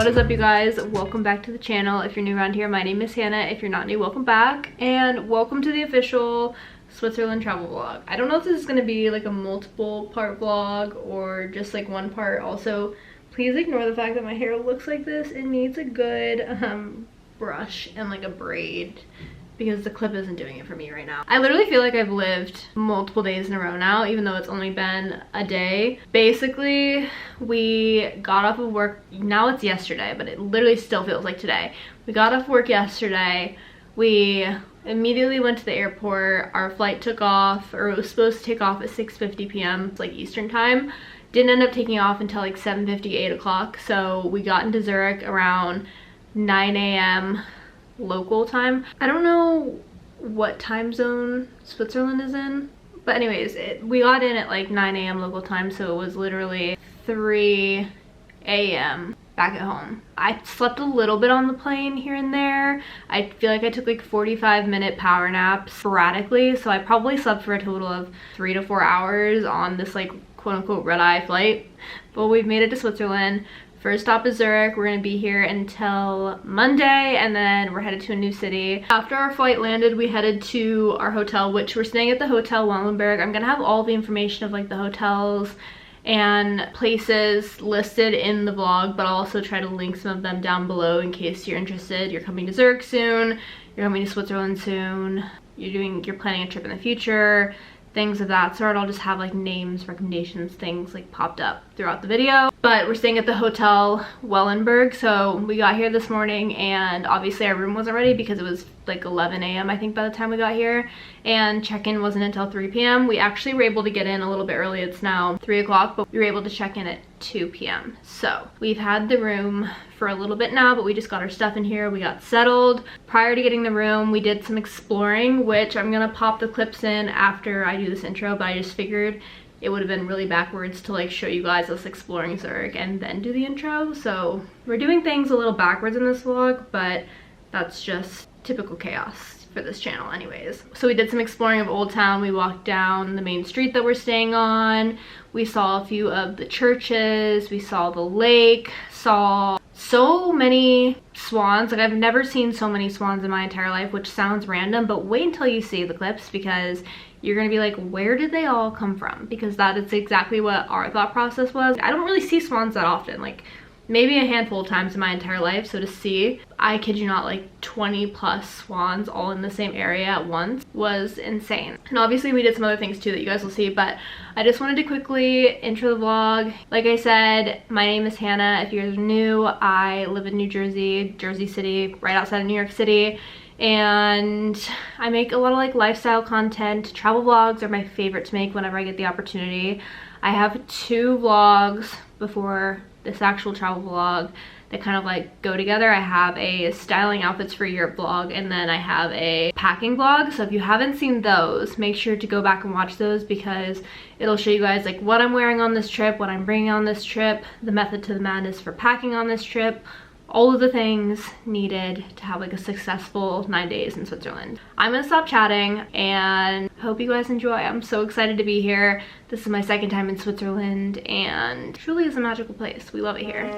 What is up, you guys? Welcome back to the channel. If you're new around here, my name is Hannah. If you're not new, welcome back, and welcome to the official Switzerland travel vlog. I don't know if this is going to be like a multiple part vlog or just like one part. Also, please ignore the fact that my hair looks like this. It needs a good brush and like a braid, because the clip isn't doing it for me right now. I literally feel like I've lived multiple days in a row now, even though it's only been a day. Basically, we got off of work, now it's yesterday, but it literally still feels like today. We got off work yesterday, we immediately went to the airport, our flight took off, or it was supposed to take off at 6:50 p.m, it's like Eastern time. Didn't end up taking off until like 7:50, 8 o'clock, so we got into Zurich around 9 a.m. local time. I don't know what time zone Switzerland is in, but anyways, we got in at like 9 a.m. local time, so it was literally 3 a.m. back at home. I slept a little bit on the plane here and there. I feel like I took like 45-minute power naps sporadically, so I probably slept for a total of 3 to 4 hours on this like quote-unquote red-eye flight. But we've made it to Switzerland. First stop is Zurich. We're gonna be here until Monday, and then we're headed to a new city. After our flight landed, we headed to our hotel, which we're staying at the Hotel Wellenberg. I'm gonna have all the information of like the hotels and places listed in the vlog, but I'll also try to link some of them down below in case you're interested. You're coming to Zurich soon, you're coming to Switzerland soon, you're planning a trip in the future, things of that sort. I'll just have like names, recommendations, things like popped up throughout the video. But we're staying at the Hotel Wellenberg, so we got here this morning, and obviously our room wasn't ready because it was like 11 a.m. I think by the time we got here, and check-in wasn't until 3 p.m. We actually were able to get in a little bit early. It's now 3 o'clock, but we were able to check in at 2 p.m. So we've had the room for a little bit now, but we just got our stuff in here. We got settled. Prior to getting the room, we did some exploring, which I'm gonna pop the clips in after I do this intro, but I just figured it would have been really backwards to like show you guys us exploring Zurich and then do the intro. So we're doing things a little backwards in this vlog, but that's just typical chaos for this channel anyways. So we did some exploring of Old Town. We walked down the main street that we're staying on. We saw a few of the churches. We saw the lake, saw so many swans. Like, I've never seen so many swans in my entire life, which sounds random, but wait until you see the clips, because you're gonna be like, where did they all come from? Because that is exactly what our thought process was. I don't really see swans that often, like maybe a handful of times in my entire life. So to see, I kid you not, like 20 plus swans all in the same area at once was insane. And obviously we did some other things too that you guys will see, but I just wanted to quickly intro the vlog. Like I said, my name is Hannah. If you're new, I live in New Jersey, Jersey City, right outside of New York City. And I make a lot of like lifestyle content. Travel vlogs are my favorite to make whenever I get the opportunity. I have 2 vlogs before this actual travel vlog that kind of like go together. I have a styling outfits for Europe vlog, and then I have a packing vlog. So if you haven't seen those, make sure to go back and watch those, because it'll show you guys like what I'm wearing on this trip, what I'm bringing on this trip, the method to the madness for packing on this trip, all of the things needed to have like a successful 9 days in Switzerland. I'm gonna stop chatting and hope you guys enjoy. I'm so excited to be here. This is my second time in Switzerland, and it truly is a magical place. We love it here.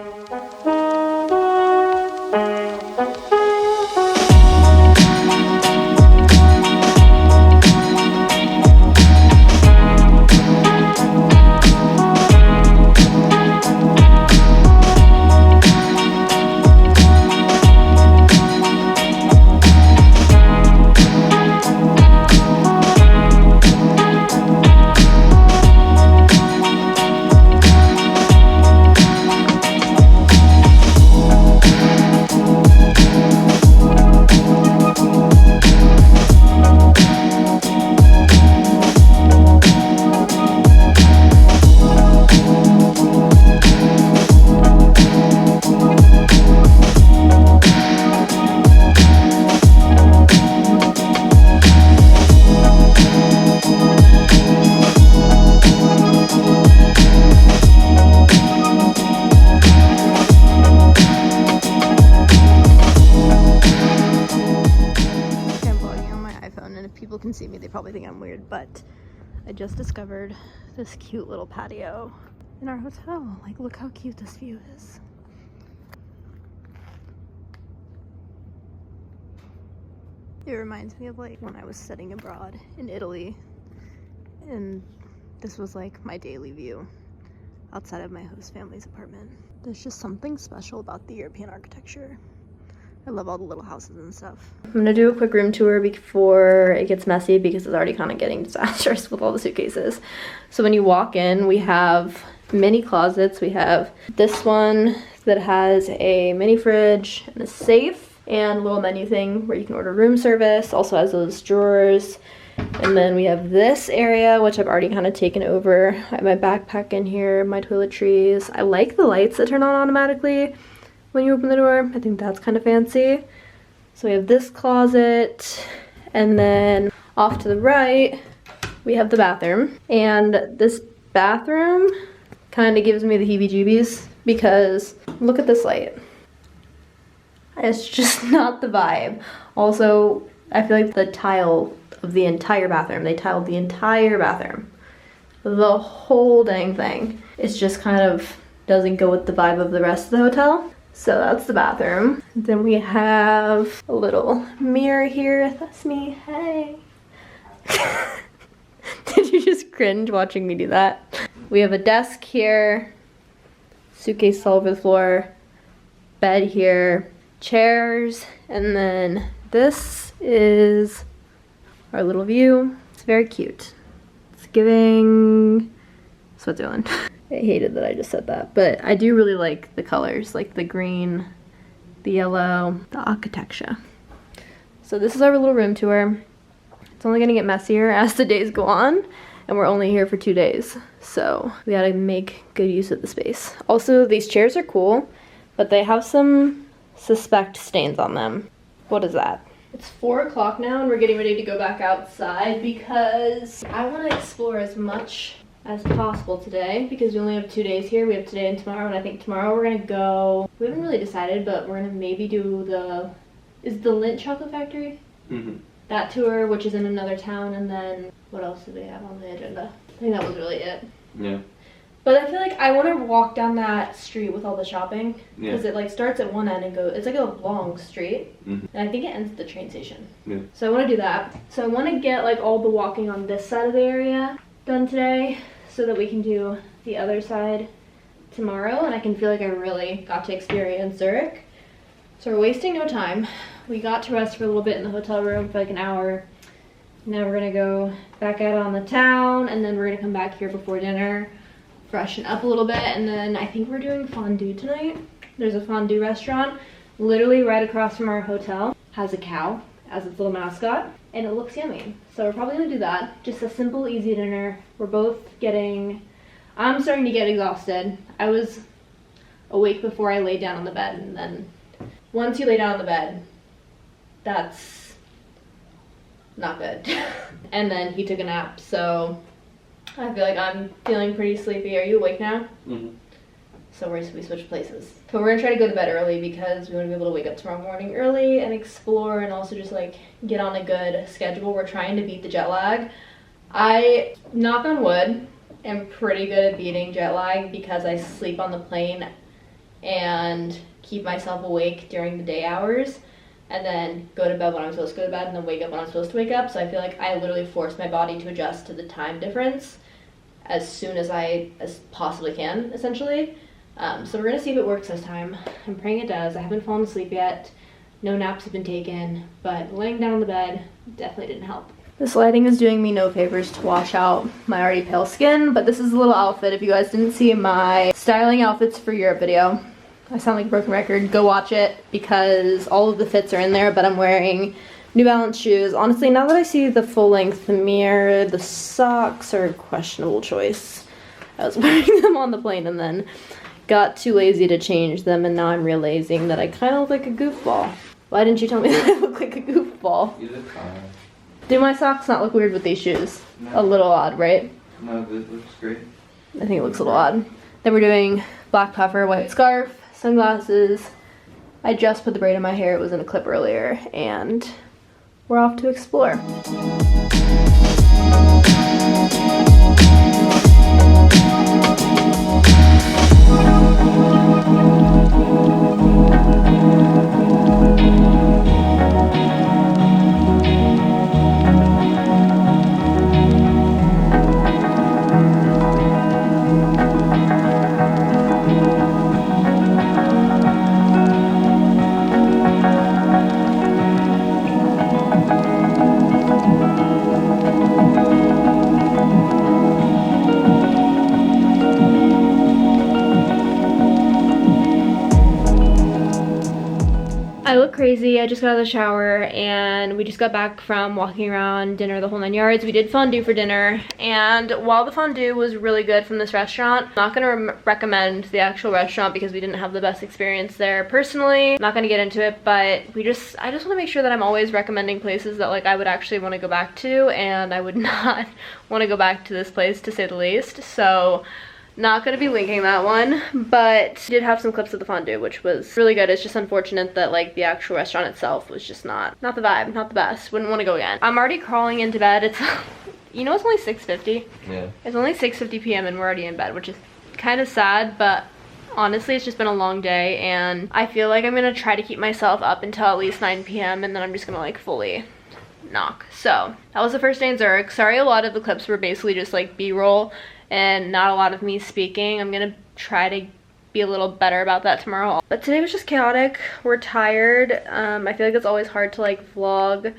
Can see me, they probably think I'm weird, but I just discovered this cute little patio in our hotel. Like, look how cute this view is. It reminds me of like when I was studying abroad in Italy, and this was like my daily view outside of my host family's apartment. There's just something special about the European architecture. I love all the little houses and stuff. I'm gonna do a quick room tour before it gets messy because it's already kind of getting disastrous with all the suitcases. So when you walk in, we have mini closets. We have this one that has a mini fridge and a safe and a little menu thing where you can order room service. Also has those drawers. And then we have this area, which I've already kind of taken over. I have my backpack in here, my toiletries. I like the lights that turn on automatically when you open the door. I think that's kind of fancy. So we have this closet, and then off to the right, we have the bathroom. And this bathroom kind of gives me the heebie-jeebies because look at this light. It's just not the vibe. Also, I feel like the tile of the entire bathroom, they tiled the entire bathroom. The whole dang thing. It's just kind of doesn't go with the vibe of the rest of the hotel. So that's the bathroom. Then we have a little mirror here. That's me. Hey. Did you just cringe watching me do that? We have a desk here, suitcase all over the floor, bed here, chairs, and then this is our little view. It's very cute. It's giving Switzerland. I hated that I just said that, but I do really like the colors, like the green, the yellow, the architecture. So this is our little room tour. It's only gonna get messier as the days go on, and we're only here for 2 days. So we gotta make good use of the space. Also, these chairs are cool, but they have some suspect stains on them. What is that? It's 4 o'clock now and we're getting ready to go back outside because I want to explore as much as possible today because we only have 2 days here. We have today and tomorrow, and I think tomorrow we're gonna go, we haven't really decided, but we're gonna maybe do is the Lindt Chocolate Factory? Mm-hmm. That tour, which is in another town, and then what else do they have on the agenda? I think that was really it. Yeah. But I feel like I want to walk down that street with all the shopping because it like starts at one end and goes. It's like a long street, and I think it ends at the train station. Yeah. So I want to do that. So I want to get like all the walking on this side of the area done today, so that we can do the other side tomorrow, and I can feel like I really got to experience Zurich. So we're wasting no time. We got to rest for a little bit in the hotel room for like an hour. Now we're gonna go back out on the town, and then we're gonna come back here before dinner, freshen up a little bit, and then I think we're doing fondue tonight. There's a fondue restaurant literally right across from our hotel. Has a cow as its little mascot, and it looks yummy. So we're probably gonna do that. Just a simple, easy dinner. I'm starting to get exhausted. I was awake before I laid down on the bed, and then once you lay down on the bed, that's not good. And then he took a nap, so I feel like I'm feeling pretty sleepy. Are you awake now? Mm-hmm. So we switched places. But we're gonna try to go to bed early because we want to be able to wake up tomorrow morning early and explore, and also just like get on a good schedule. We're trying to beat the jet lag. I, knock on wood, am pretty good at beating jet lag because I sleep on the plane and keep myself awake during the day hours, and then go to bed when I'm supposed to go to bed, and then wake up when I'm supposed to wake up. So I feel like I literally force my body to adjust to the time difference as soon as I possibly can, essentially. So we're gonna see if it works this time. I'm praying it does. I haven't fallen asleep yet. No naps have been taken, but laying down on the bed definitely didn't help. This lighting is doing me no favors to wash out my already pale skin, but this is a little outfit. If you guys didn't see my styling outfits for Europe video, I sound like a broken record. Go watch it because all of the fits are in there, but I'm wearing New Balance shoes. Honestly, now that I see the full length mirror, the socks are a questionable choice. I was wearing them on the plane and then got too lazy to change them, and now I'm realizing that I kind of look like a goofball. Why didn't you tell me that I look like a goofball? You look fine. Do my socks not look weird with these shoes? No. A little odd, right? No, this looks great. I think it looks a little odd. Then we're doing black puffer, white scarf, sunglasses. I just put the braid in my hair. It was in a clip earlier, and we're off to explore. I look crazy. I just got out of the shower and we just got back from walking around, dinner, the whole 9 yards. We did fondue for dinner, and while the fondue was really good from this restaurant, I'm not gonna recommend the actual restaurant because we didn't have the best experience there personally. I'm not gonna get into it, but I just want to make sure that I'm always recommending places that like I would actually want to go back to, and I would not want to go back to this place, to say the least. So not gonna be linking that one, but did have some clips of the fondue, which was really good. It's just unfortunate that like the actual restaurant itself was just not the vibe, not the best. Wouldn't want to go again. I'm already crawling into bed. It's you know, it's only 6:50. Yeah. It's only 6:50 p.m. and we're already in bed, which is kind of sad, but honestly, it's just been a long day and I feel like I'm gonna try to keep myself up until at least 9 p.m. and then I'm just gonna like fully knock. So that was the first day in Zurich. Sorry, a lot of the clips were basically just like B-roll and not a lot of me speaking. I'm gonna try to be a little better about that tomorrow. But today was just chaotic. We're tired. I feel like it's always hard to like vlog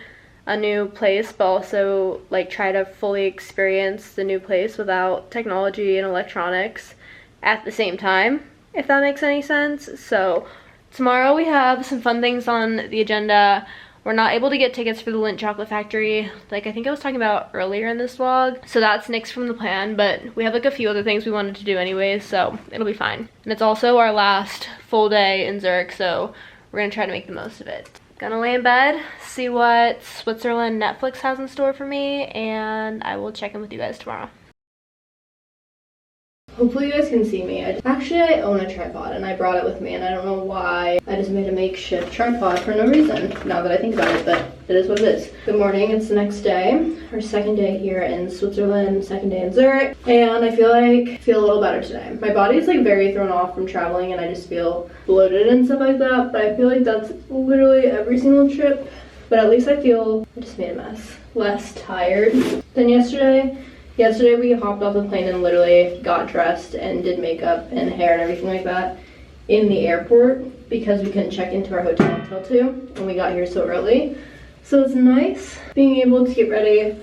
a new place, but also like try to fully experience the new place without technology and electronics at the same time, if that makes any sense. So tomorrow we have some fun things on the agenda. We're not able to get tickets for the Lindt Chocolate Factory, like I think I was talking about earlier in this vlog. So that's nixed from the plan, but we have like a few other things we wanted to do anyways, so it'll be fine. And it's also our last full day in Zurich, so we're gonna try to make the most of it. Gonna lay in bed, see what Switzerland Netflix has in store for me, and I will check in with you guys tomorrow. Hopefully you guys can see me. Actually, I own a tripod and I brought it with me and I don't know why. I just made a makeshift tripod for no reason, now that I think about it, but it is what it is. Good morning, it's the next day. Our second day here in Switzerland, second day in Zurich, and I feel a little better today. My body is like very thrown off from traveling and I just feel bloated and stuff like that, but I feel like that's literally every single trip. But at least I just made a mess. Less tired than yesterday. Yesterday we hopped off the plane and literally got dressed and did makeup and hair and everything like that in the airport because we couldn't check into our hotel until 2 and we got here so early. So it's nice being able to get ready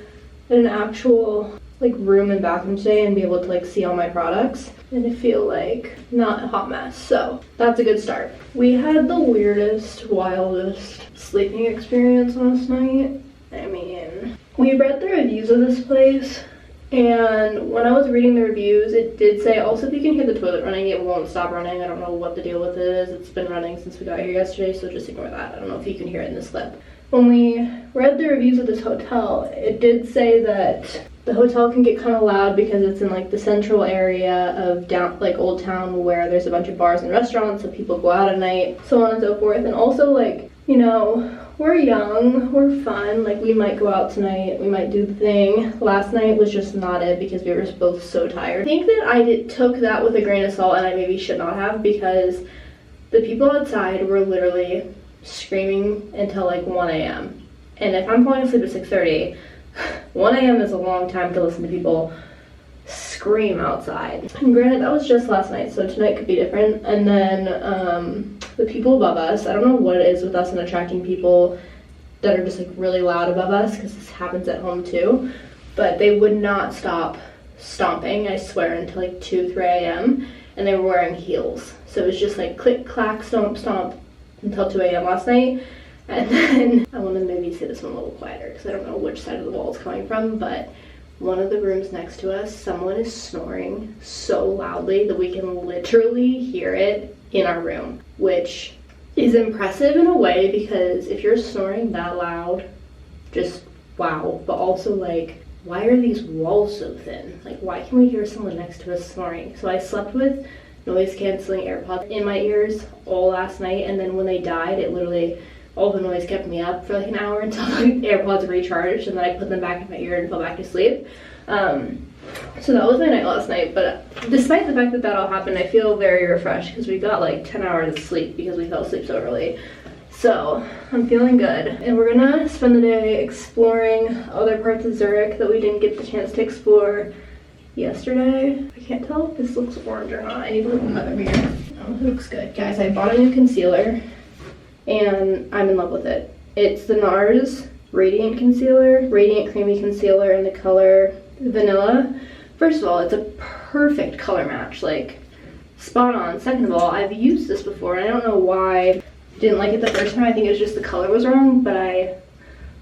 in an actual like room and bathroom today and be able to like see all my products and to feel like not a hot mess. So that's a good start. We had the weirdest, wildest sleeping experience last night. I mean, we read the reviews of this place. And when I was reading the reviews, it did say, also if you can hear the toilet running, it won't stop running. I don't know what the deal with it is. It's been running since we got here yesterday, so just ignore that. I don't know if you can hear it in this clip. When we read the reviews of this hotel, it did say that the hotel can get kind of loud because it's in like the central area of like Old Town where there's a bunch of bars and restaurants, so people go out at night, so on and so forth. And also like, you know, we're young, we're fun, like we might go out tonight, we might do the thing. Last night was just not it because we were both so tired. I think that I took that with a grain of salt and I maybe should not have, because the people outside were literally screaming until like 1 a.m. And if I'm falling asleep at 6:30, 1 a.m. is a long time to listen to people scream outside. And granted, that was just last night, so tonight could be different. And then the people above us, I don't know what it is with us and attracting people that are just like really loud above us, because this happens at home too, but they would not stop stomping, I swear, until like 2-3 a.m. and they were wearing heels, so it was just like click clack stomp stomp until 2 a.m. last night. And then I want to maybe say this one a little quieter because I don't know which side of the wall it's coming from, but one of the rooms next to us, someone is snoring so loudly that we can literally hear it in our room, which is impressive in a way, because if you're snoring that loud, just wow. But also like, why are these walls so thin? Like, why can we hear someone next to us snoring? So I slept with noise canceling AirPods in my ears all last night, and then when they died, it literally, all the noise kept me up for like an hour until my AirPods recharged, and then I put them back in my ear and fell back to sleep. So that was my night last night, but despite the fact that that all happened, I feel very refreshed because we got like 10 hours of sleep because we fell asleep so early. So I'm feeling good, and we're gonna spend the day exploring other parts of Zurich that we didn't get the chance to explore yesterday. I can't tell if this looks orange or not. I need to look in another mirror. Oh, it looks good. Guys, I bought a new concealer and I'm in love with it. It's the NARS Radiant Concealer, Radiant Creamy Concealer in the color Vanilla. First of all, it's a perfect color match, like spot on. Second of all, I've used this before and I don't know why Didn't like it the first time. I think it was just the color was wrong, but I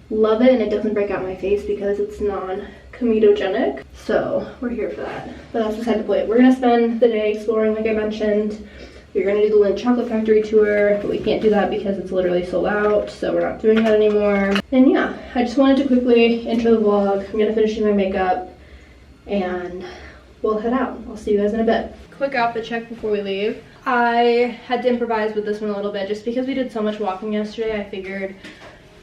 love it, and it doesn't break out my face because it's non-comedogenic. So we're here for that. But that's beside the point. We're gonna spend the day exploring, like I mentioned. We're gonna do the Lindt Chocolate Factory tour, but we can't do that because it's literally sold out, so we're not doing that anymore. And yeah, I just wanted to quickly intro the vlog. I'm gonna finish doing my makeup and we'll head out. I'll see you guys in a bit. Quick outfit check before we leave. I had to improvise with this one a little bit just because we did so much walking yesterday. I figured,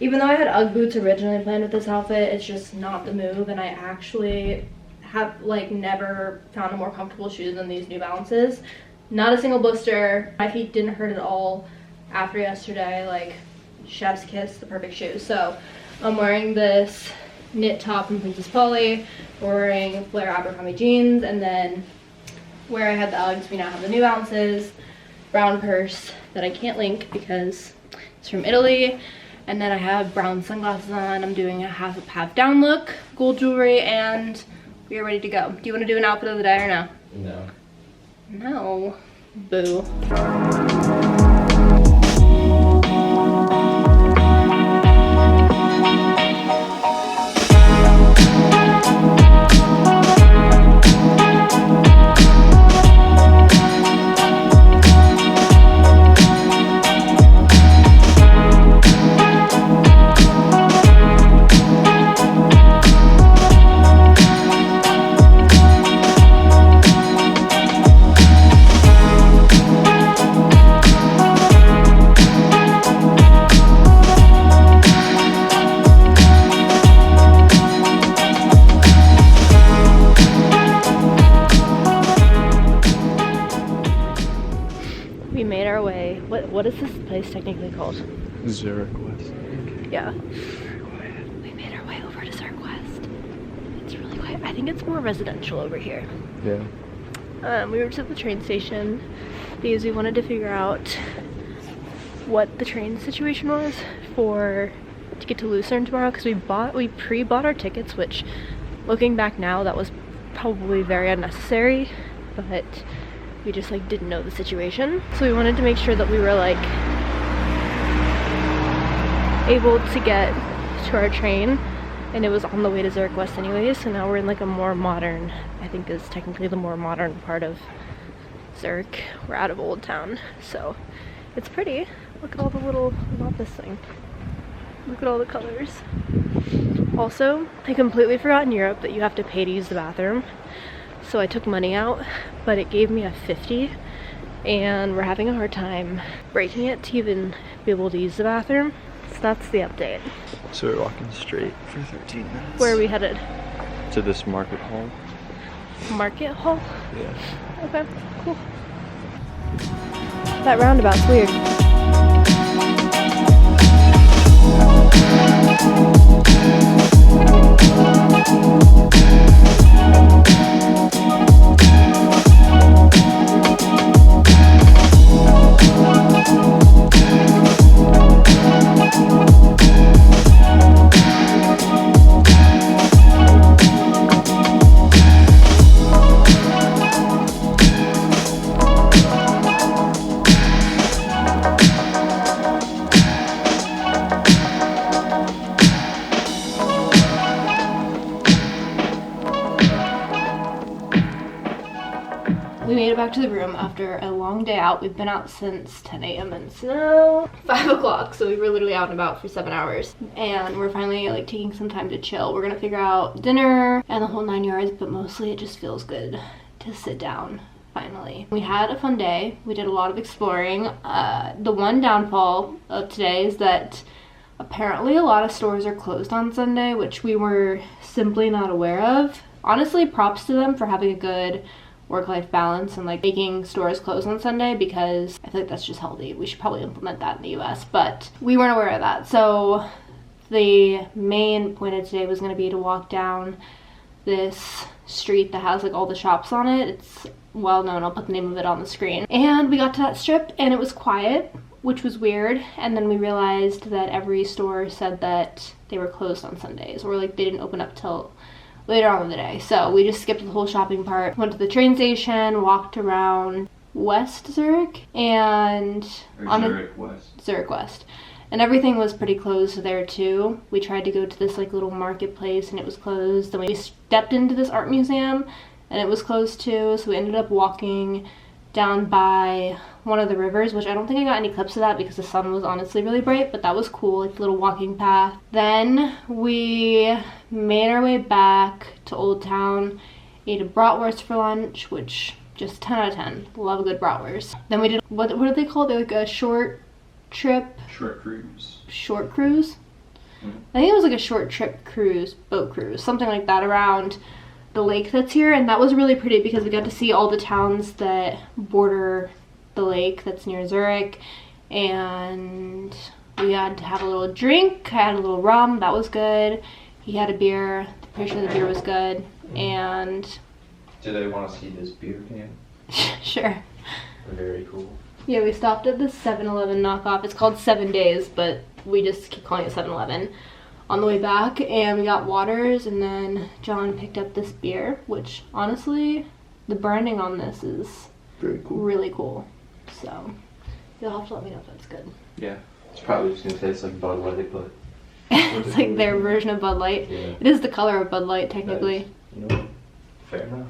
even though I had Ugg boots originally planned with this outfit, it's just not the move, and I actually have like never found a more comfortable shoe than these New Balances. Not a single blister. My feet didn't hurt at all after yesterday. Like, chef's kiss, the perfect shoe. So I'm wearing this knit top from Princess Polly. We're wearing flare Abercrombie jeans, and then where I had the Uggs, we now have the New Balances, brown purse that I can't link because it's from Italy. And then I have brown sunglasses on. I'm doing a half down look, gold jewelry, and we are ready to go. Do you want to do an outfit of the day or no? No. No. Boo. We made our way. What is this place technically called? Zurich West. Yeah. We made our way over to Zurich West. It's really quiet. I think it's more residential over here. Yeah. We were to the train station because we wanted to figure out what the train situation was to get to Lucerne tomorrow, because we pre-bought our tickets, which looking back now that was probably very unnecessary, but we just like didn't know the situation. So we wanted to make sure that we were like able to get to our train, and it was on the way to Zurich West anyways. So now we're in like a more modern, I think is technically the more modern part of Zurich. We're out of Old Town, so it's pretty. Look at all the little, not this thing. Look at all the colors. Also, I completely forgot in Europe that you have to pay to use the bathroom. So I took money out, but it gave me a 50, and we're having a hard time breaking it to even be able to use the bathroom. So that's the update. So we're walking straight for 13 minutes. Where are we headed? To this market hall. Market hall? Yeah. Okay, cool. That roundabout's weird. We made it back to the room after a long day out. We've been out since 10 a.m. and it's now 5 o'clock, so we were literally out and about for 7 hours. And we're finally like taking some time to chill. We're gonna figure out dinner and the whole 9 yards, but mostly it just feels good to sit down finally. We had a fun day. We did a lot of exploring. The one downfall of today is that apparently a lot of stores are closed on Sunday, which we were simply not aware of. Honestly, props to them for having a good work-life balance and like making stores close on Sunday, because I feel like that's just healthy. We should probably implement that in the US, but we weren't aware of that. So the main point of today was going to be to walk down this street that has like all the shops on it. It's well known. I'll put the name of it on the screen. And we got to that strip and it was quiet, which was weird. And then we realized that every store said that they were closed on Sundays, or like they didn't open up till later on in the day. So we just skipped the whole shopping part, went to the train station, walked around West Zurich, and Zurich West. Zurich West. And everything was pretty closed there too. We tried to go to this like little marketplace and it was closed. Then we stepped into this art museum and it was closed too. So we ended up walking down by one of the rivers, which I don't think I got any clips of that because the sun was honestly really bright, but that was cool, like a little walking path. Then we made our way back to Old Town, ate a bratwurst for lunch, which just 10 out of 10. Love a good bratwurst. Then we did, what do they call it? Like a short trip? Short cruise. Short cruise? Mm-hmm. I think it was like a short trip cruise, boat cruise, something like that around the lake that's here, and that was really pretty because we got to see all the towns that border the lake that's near Zurich, and we had to have a little drink. I had a little rum, that was good. He had a beer, I'm pretty sure the beer was good, and... Do they want to see this beer can? Sure. Very cool. Yeah, we stopped at the 7-Eleven knockoff. It's called 7 Days, but we just keep calling it 7-Eleven. On the way back, and we got waters, and then John picked up this beer, which honestly, the branding on this is very cool. Really cool. So you'll have to let me know if that's good. Yeah, it's probably just gonna taste like Bud Light, but it's like their version of Bud Light. Yeah. It is the color of Bud Light, technically. You know what? Fair enough.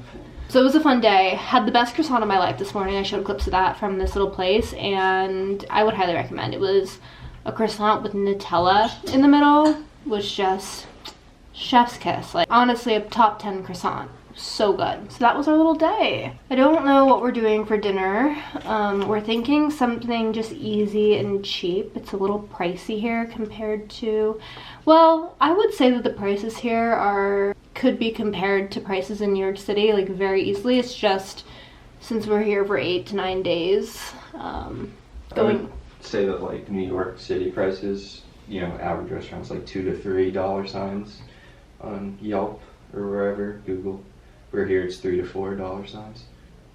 So it was a fun day. Had the best croissant of my life this morning. I showed clips of that from this little place, and I would highly recommend. It was a croissant with Nutella in the middle. Was just chef's kiss. Like, honestly, a top 10 croissant. So good. So that was our little day. I don't know what we're doing for dinner. We're thinking something just easy and cheap. It's a little pricey here compared to, well, I would say that the prices here could be compared to prices in New York City, like very easily. It's just since we're here for 8 to 9 days. I would say that like New York City prices, you know, average restaurants like $2 to $3 signs on Yelp or wherever, Google. We're here, it's $3 to $4 signs.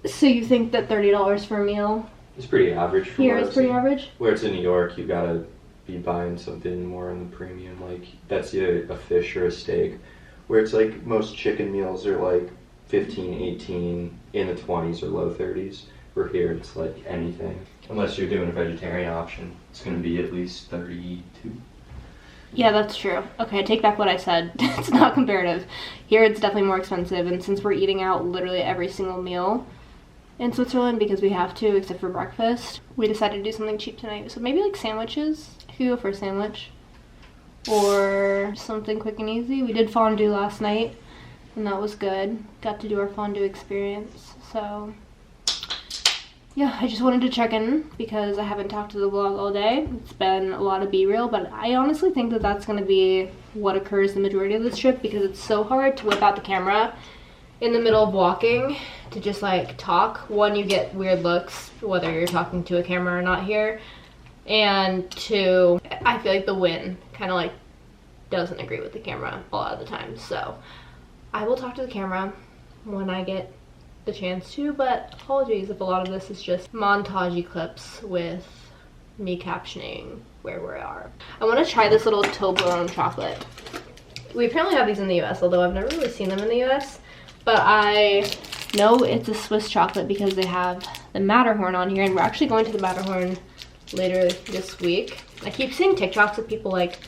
So you think that $30 for a meal? It's pretty average for Here it's pretty average? Where it's in New York, you gotta be buying something more on the premium, like that's either a fish or a steak. Where it's like most chicken meals are like 15, 18, in the 20s or low 30s. Where here it's like anything. Unless you're doing a vegetarian option, it's gonna be at least 32. Yeah, that's true. Okay, I take back what I said. It's not comparative. Here it's definitely more expensive, and since we're eating out literally every single meal in Switzerland because we have to, except for breakfast, we decided to do something cheap tonight. So maybe like sandwiches. If you go for a sandwich. Or something quick and easy. We did fondue last night, and that was good. Got to do our fondue experience, so... Yeah, I just wanted to check in because I haven't talked to the vlog all day. It's been a lot of B-reel, but I honestly think that that's going to be what occurs the majority of this trip because it's so hard to whip out the camera in the middle of walking to just like talk. One, you get weird looks whether you're talking to a camera or not here, and two, I feel like the wind kind of like doesn't agree with the camera a lot of the time. So I will talk to the camera when I get the chance to, but apologies if a lot of this is just montage clips with me captioning where we are. I want to try this little Toblerone chocolate. We apparently have these in the US, although I've never really seen them in the US, but I know it's a Swiss chocolate because they have the Matterhorn on here, and we're actually going to the Matterhorn later this week. I keep seeing TikToks of people like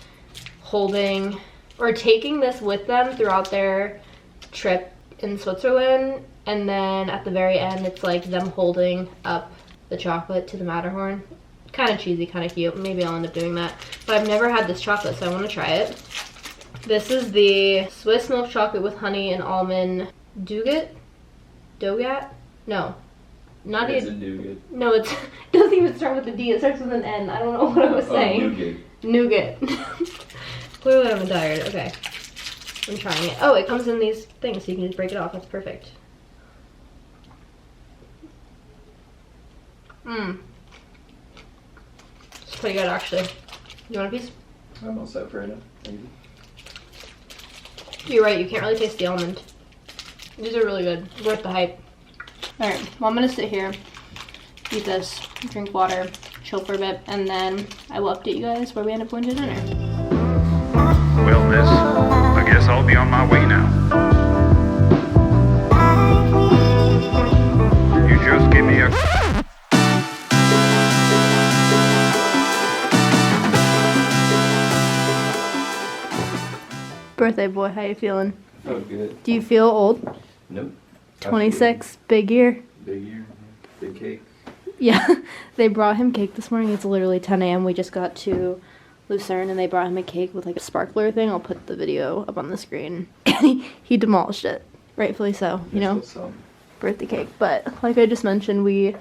holding or taking this with them throughout their trip in Switzerland, and then at the very end it's like them holding up the chocolate to the Matterhorn. Kind of cheesy, kind of cute. Maybe I'll end up doing that, but I've never had this chocolate, so I want to try it. This is the Swiss milk chocolate with honey and almond nougat. No, not It's a a nougat. no, it doesn't even start with a D. It starts with an N. I don't know what I was saying. Nougat. Clearly I'm a diet. Okay, I'm trying it. Oh, it comes in these things, so you can just break it off. That's perfect. It's pretty good, actually. You want a piece? I'm all set for it. Thank you. You're right, you can't really taste the almond. These are really good. Worth the hype. Alright, well I'm gonna sit here, eat this, drink water, chill for a bit, and then I will update you guys where we end up going to dinner. Well, miss, I guess I'll be on my way now. You just give me a... Birthday boy, how you feeling? Oh, good. Do you feel old? Nope. 26, big year. Big year, big cake. Yeah, they brought him cake this morning. It's literally 10 a.m. We just got to Lucerne and they brought him a cake with like a sparkler thing. I'll put the video up on the screen. He demolished it, rightfully so, you know, birthday cake. But like I just mentioned, we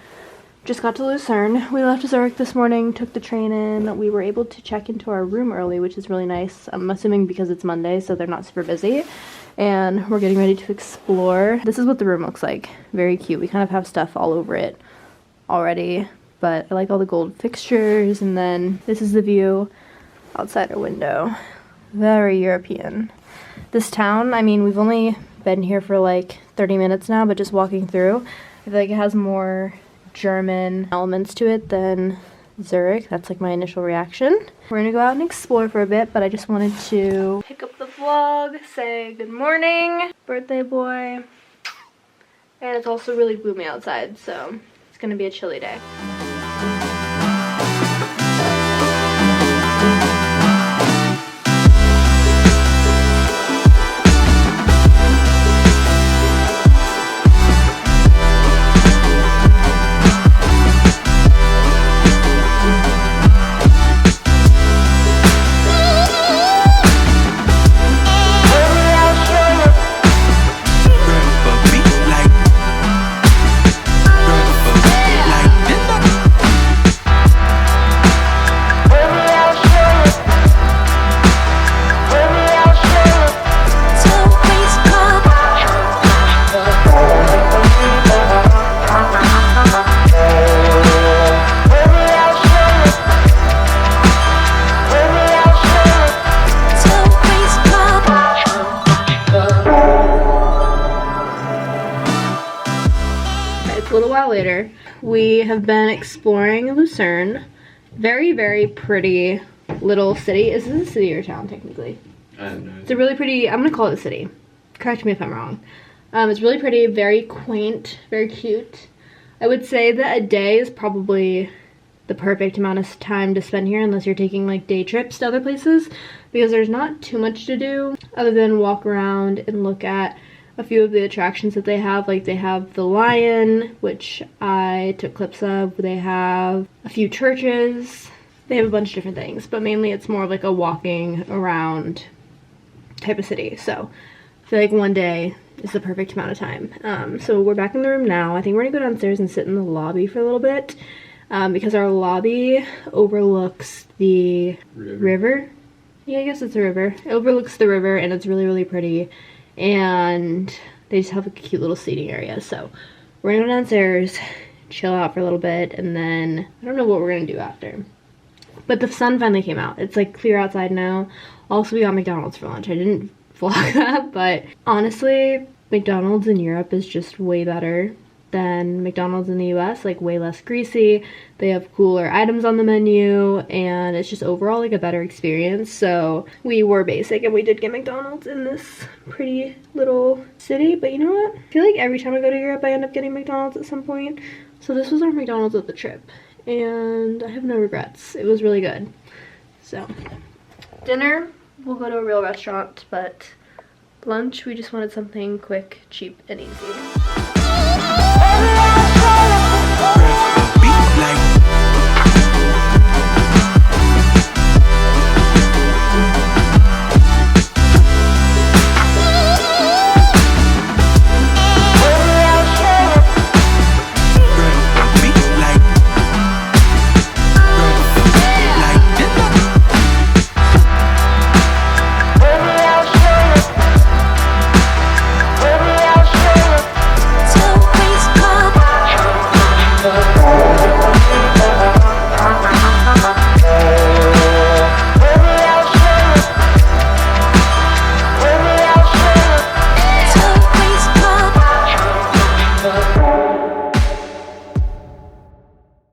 just got to Lucerne. We left Zurich this morning, took the train in. We were able to check into our room early, which is really nice. I'm assuming because it's Monday, so they're not super busy. And we're getting ready to explore. This is what the room looks like. Very cute. We kind of have stuff all over it already, but I like all the gold fixtures. And then this is the view outside our window. Very European. This town, I mean, we've only been here for like 30 minutes now, but just walking through, I feel like it has more German elements to it than Zurich. That's like my initial reaction. We're gonna go out and explore for a bit, but I just wanted to pick up the vlog, say good morning, birthday boy. And it's also really gloomy outside, so it's gonna be a chilly day. A little while later, we have been exploring Lucerne. Very, very pretty little city. Is this a city or town, technically? I don't know. It's a really pretty, I'm gonna call it a city. Correct me if I'm wrong. It's really pretty, very quaint, very cute. I would say that a day is probably the perfect amount of time to spend here unless you're taking like day trips to other places, because there's not too much to do other than walk around and look at a few of the attractions that they have. Like they have the lion, which I took clips of. They have a few churches. They have a bunch of different things, but mainly it's more of like a walking around type of city. So I feel like one day is the perfect amount of time. So we're back in the room now. I think we're gonna go downstairs and sit in the lobby for a little bit because our lobby overlooks the river. Yeah, I guess it's a river. It overlooks the river and it's really, really pretty. And they just have a cute little seating area. So we're gonna go downstairs, chill out for a little bit, and then I don't know what we're gonna do after. But the sun finally came out. It's like clear outside now. Also, we got McDonald's for lunch. I didn't vlog that, but honestly, McDonald's in Europe is just way better than McDonald's in the US, like way less greasy. They have cooler items on the menu, and it's just overall like a better experience. So we were basic and we did get McDonald's in this pretty little city, but you know what? I feel like every time I go to Europe I end up getting McDonald's at some point. So this was our McDonald's of the trip, and I have no regrets. It was really good. So dinner, we'll go to a real restaurant, but lunch, we just wanted something quick, cheap, and easy.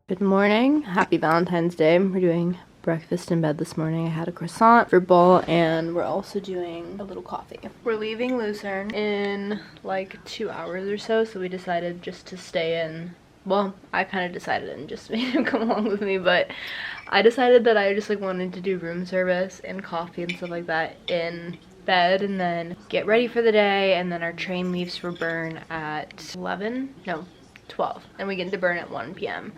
Good morning. Happy Valentine's Day. We're doing breakfast in bed this morning. I had a croissant for Ball, and we're also doing a little coffee. We're leaving Lucerne in like 2 hours or so, so we decided just to stay in. Well, I kind of decided and just made him come along with me, but I decided that I just like wanted to do room service and coffee and stuff like that in bed and then get ready for the day, and then our train leaves for Bern at 12, and we get into Bern at 1 p.m.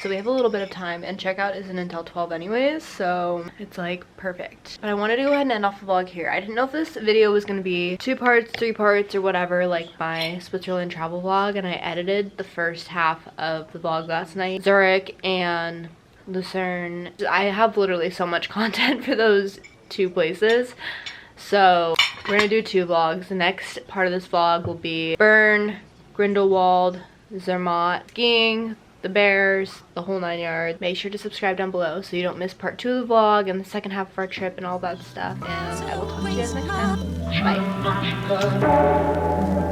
so we have a little bit of time, and checkout isn't until 12 anyways, so it's like perfect. But I wanted to go ahead and end off the vlog here. I didn't know if this video was going to be 2 parts, 3 parts, or whatever, like my Switzerland travel vlog, and I edited the first half of the vlog last night. Zurich and Lucerne. I have literally so much content for those 2 places, so we're gonna do 2 vlogs. The next part of this vlog will be Bern, Grindelwald, Zermatt, skiing, the bears, the whole 9 yards. Make sure to subscribe down below so you don't miss part 2 of the vlog and the second half of our trip and all that stuff, and I will talk to you guys next time. Bye.